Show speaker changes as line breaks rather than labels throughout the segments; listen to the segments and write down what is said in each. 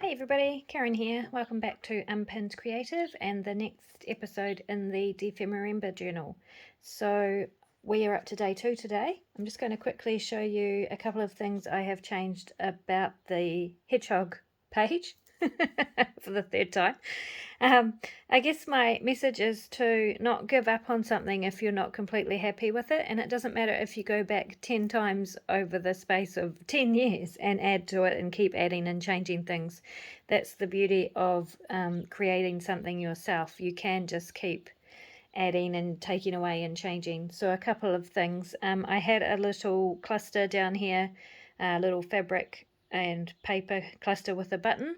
Hey everybody, Karen here. Welcome back to Unpinned Creative and the next episode in the Dephemerember journal. So we are up to day 2 today. I'm just going to quickly show you a couple of things I have changed about the hedgehog page for the third time. I guess my message is to not give up on something if you're not completely happy with it, and it doesn't matter if you go back 10 times over the space of 10 years and add to it and keep adding and changing things. That's the beauty of creating something yourself. You can just keep adding and taking away and changing. So a couple of things. I had a little cluster down here, a little fabric and paper cluster with a button,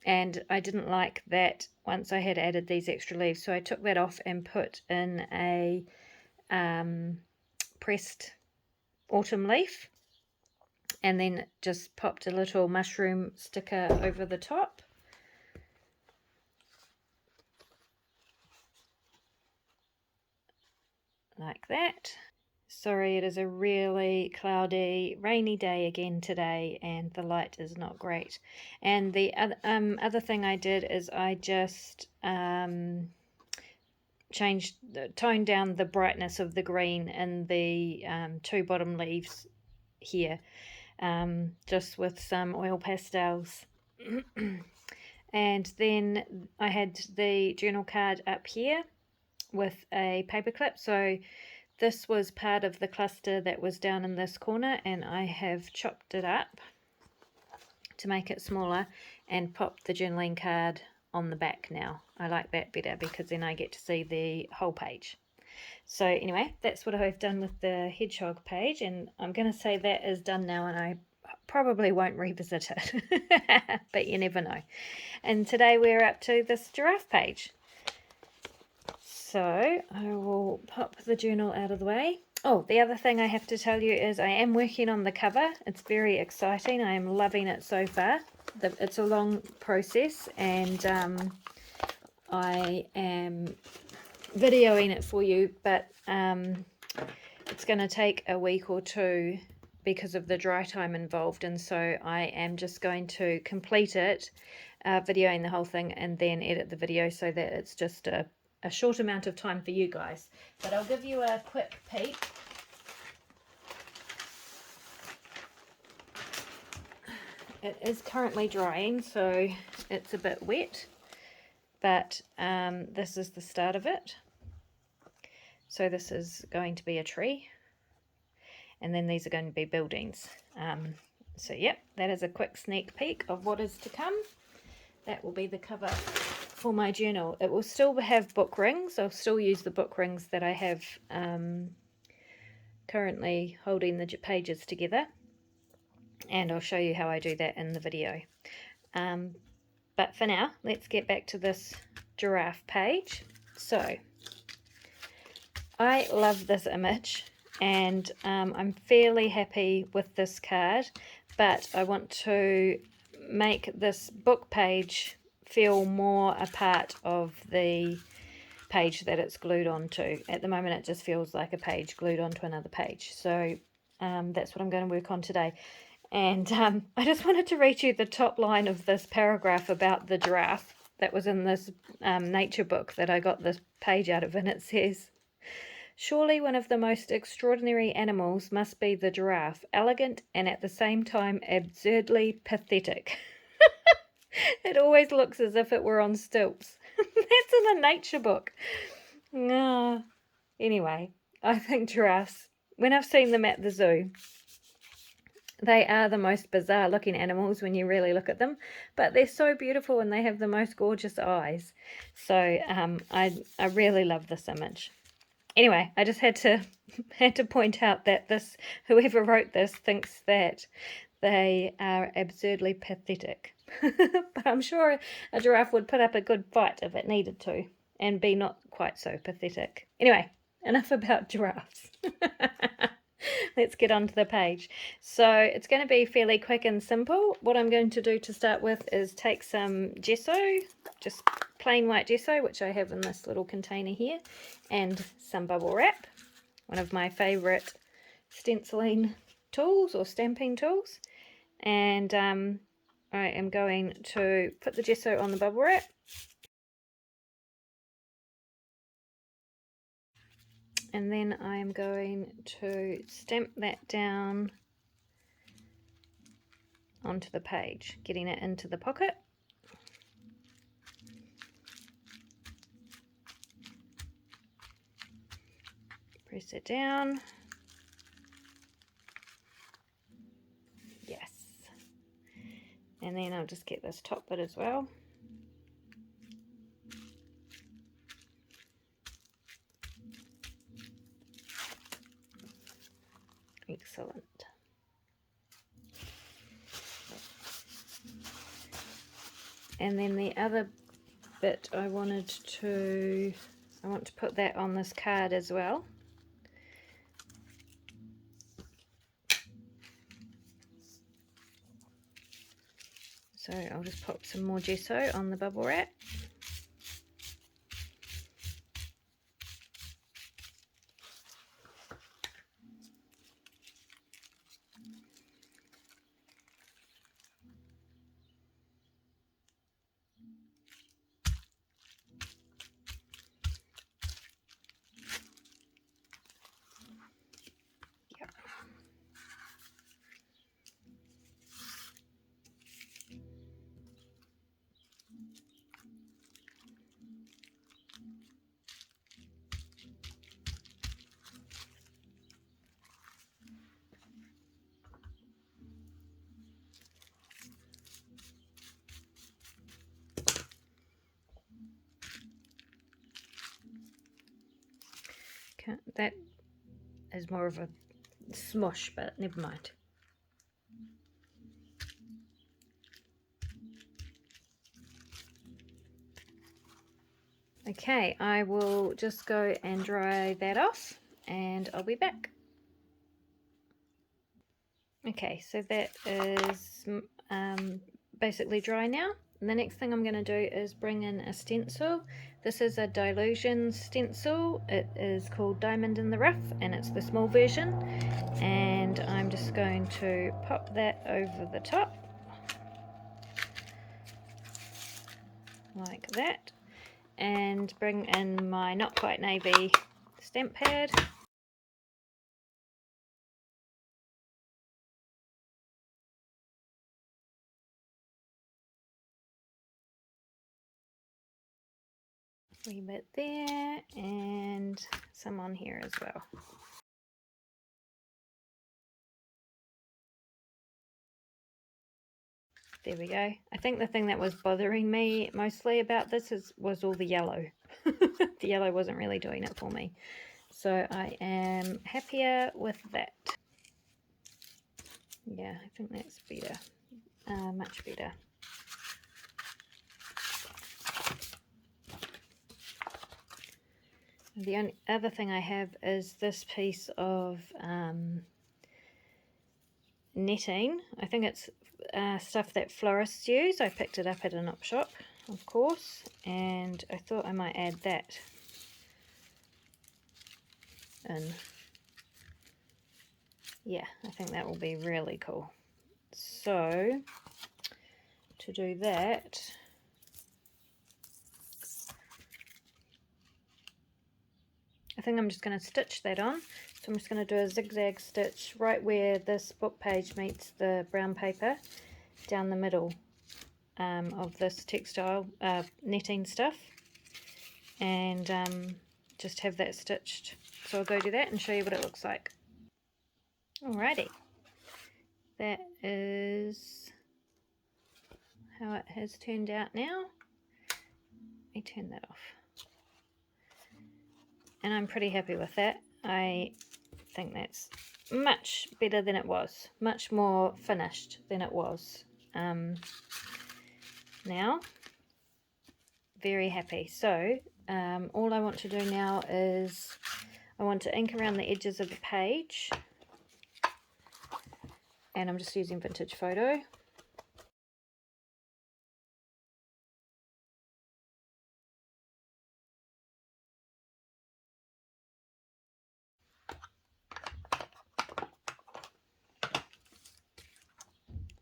and I didn't like that once I had added these extra leaves, so I took that off and put in a pressed autumn leaf, and then just popped a little mushroom sticker over the top. Like that. Sorry, it is a really cloudy, rainy day again today, and the light is not great. And the other thing I did is I just toned down the brightness of the green in the two bottom leaves here, just with some oil pastels. And then I had the journal card up here with a paper clip, so this was part of the cluster that was down in this corner, and I have chopped it up to make it smaller and popped the journaling card on the back now. I like that better because then I get to see the whole page. So anyway, that's what I've done with the hedgehog page, and I'm going to say that is done now, and I probably won't revisit it, but you never know. And today we're up to this giraffe page. So I will pop the journal out of the way. Oh, the other thing I have to tell you is I am working on the cover. It's very exciting. I am loving it so far. It's a long process, and I am videoing it for you, but it's going to take a week or two because of the dry time involved, and so I am just going to complete it, videoing the whole thing, and then edit the video so that it's just a short amount of time for you guys. But I'll give you a quick peek. It is currently drying, so it's a bit wet, but this is the start of it. So this is going to be a tree, and then these are going to be buildings. So yep, that is a quick sneak peek of what is to come. That will be the cover for my journal. It will still have book rings. I'll still use the book rings that I have currently holding the pages together, and I'll show you how I do that in the video. But for now, let's get back to this giraffe page. So I love this image, and I'm fairly happy with this card, but I want to make this book page feel more a part of the page that it's glued onto. At the moment it just feels like a page glued onto another page, so that's what I'm going to work on today. And I just wanted to read you the top line of this paragraph about the giraffe that was in this nature book that I got this page out of, and it says, "Surely one of the most extraordinary animals must be the giraffe, elegant and at the same time absurdly pathetic." It always looks as if it were on stilts. That's in a nature book. Anyway, I think giraffes, when I've seen them at the zoo, they are the most bizarre looking animals when you really look at them, but they're so beautiful and they have the most gorgeous eyes. So I really love this image. Anyway, I just had to point out that whoever wrote this thinks that they are absurdly pathetic. But I'm sure a giraffe would put up a good fight if it needed to, and be not quite so pathetic. Anyway, enough about giraffes. Let's get onto the page. So it's going to be fairly quick and simple. What I'm going to do to start with is take some gesso, just plain white gesso, which I have in this little container here, and some bubble wrap, one of my favourite stenciling tools or stamping tools, and I am going to put the gesso on the bubble wrap. And then I am going to stamp that down onto the page, getting it into the pocket. Press it down. Yes. And then I'll just get this top bit as well. Excellent. And then the other bit I want to put that on this card as well. So I'll just pop some more gesso on the bubble wrap. Yep. That is more of a smush, but never mind. Okay, I will just go and dry that off and I'll be back. Okay, so that is basically dry now. And the next thing I'm going to do is bring in a stencil. This is a Dilution stencil. It is called Diamond in the Rough and it's the small version. And I'm just going to pop that over the top like that. And bring in my Not Quite Navy stamp pad. A wee bit there and some on here as well. There we go. I think the thing that was bothering me mostly about this was all the yellow. The yellow wasn't really doing it for me. So I am happier with that. Yeah, I think that's better. Much better. The only other thing I have is this piece of netting. I think it's stuff that florists use. I picked it up at an op shop, of course, and I thought I might add that in. Yeah, I think that will be really cool. So to do that, I think I'm just going to stitch that on. So I'm just going to do a zigzag stitch right where this book page meets the brown paper down the middle of this textile netting stuff, and just have that stitched. So I'll go do that and show you what it looks like. Alrighty, that is how it has turned out now. Let me turn that off. And I'm pretty happy with that. I think that's much better than it was, much more finished than it was. Now, very happy. So all I want to do now is I want to ink around the edges of the page, and I'm just using Vintage Photo.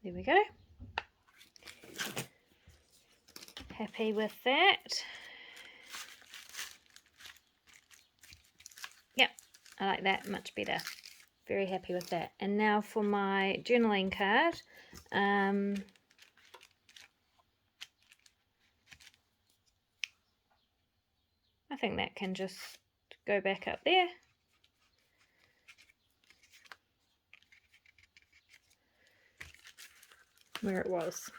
There we go. happy with that. Yep, I like that much better. Very happy with that. And now for my journaling card. I think that can just go back up there. Where it was.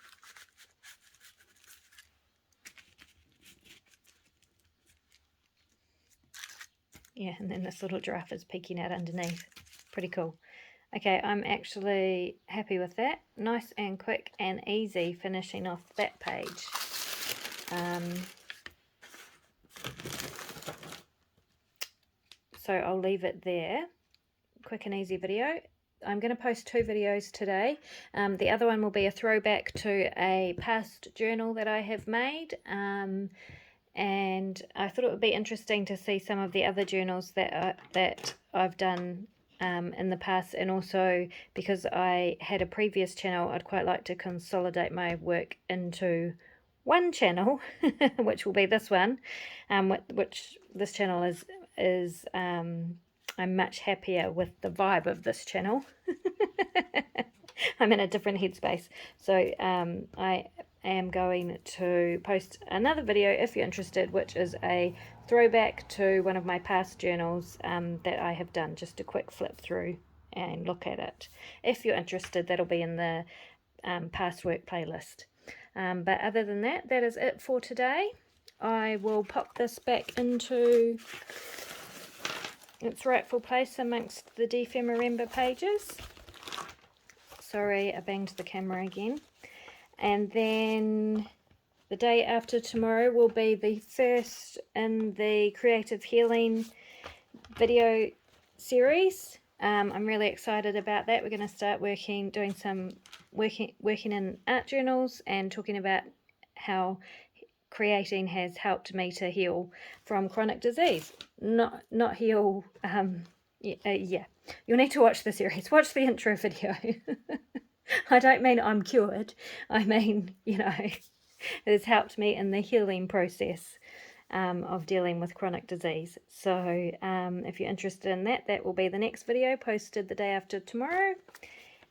Yeah, and then this little giraffe is peeking out underneath. Pretty cool. Okay, I'm actually happy with that. Nice and quick and easy finishing off that page. So I'll leave it there. Quick and easy video. I'm going to post 2 videos today. The other one will be a throwback to a past journal that I have made. And I thought it would be interesting to see some of the other journals that I've done in the past, and also because I had a previous channel, I'd quite like to consolidate my work into one channel, which will be this one, which this channel is I'm much happier with the vibe of this channel. I'm in a different headspace, so I am going to post another video if you're interested, which is a throwback to one of my past journals that I have done, just a quick flip through and look at it. If you're interested, that'll be in the past work playlist. But other than that, that is it for today. I will pop this back into its rightful place amongst the Dephemerember pages. Sorry, I banged the camera again. And then the day after tomorrow will be the first in the Creative Healing video series. I'm really excited about that. We're going to start doing some working in art journals and talking about how creating has helped me to heal from chronic disease. Not heal. Yeah, you'll need to watch the series. Watch the intro video. I don't mean I'm cured. I mean, you know, it has helped me in the healing process of dealing with chronic disease. So if you're interested in that, that will be the next video posted the day after tomorrow.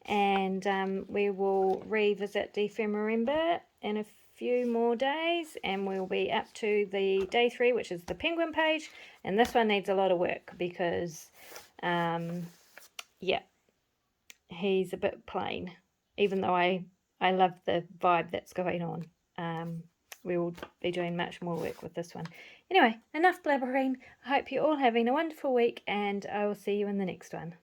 And we will revisit Dephemerember in a few more days, and we'll be up to the day 3, which is the penguin page. And this one needs a lot of work because, yeah, he's a bit plain. Even though I love the vibe that's going on. We will be doing much more work with this one. Anyway, enough blabbering. I hope you're all having a wonderful week, and I will see you in the next one.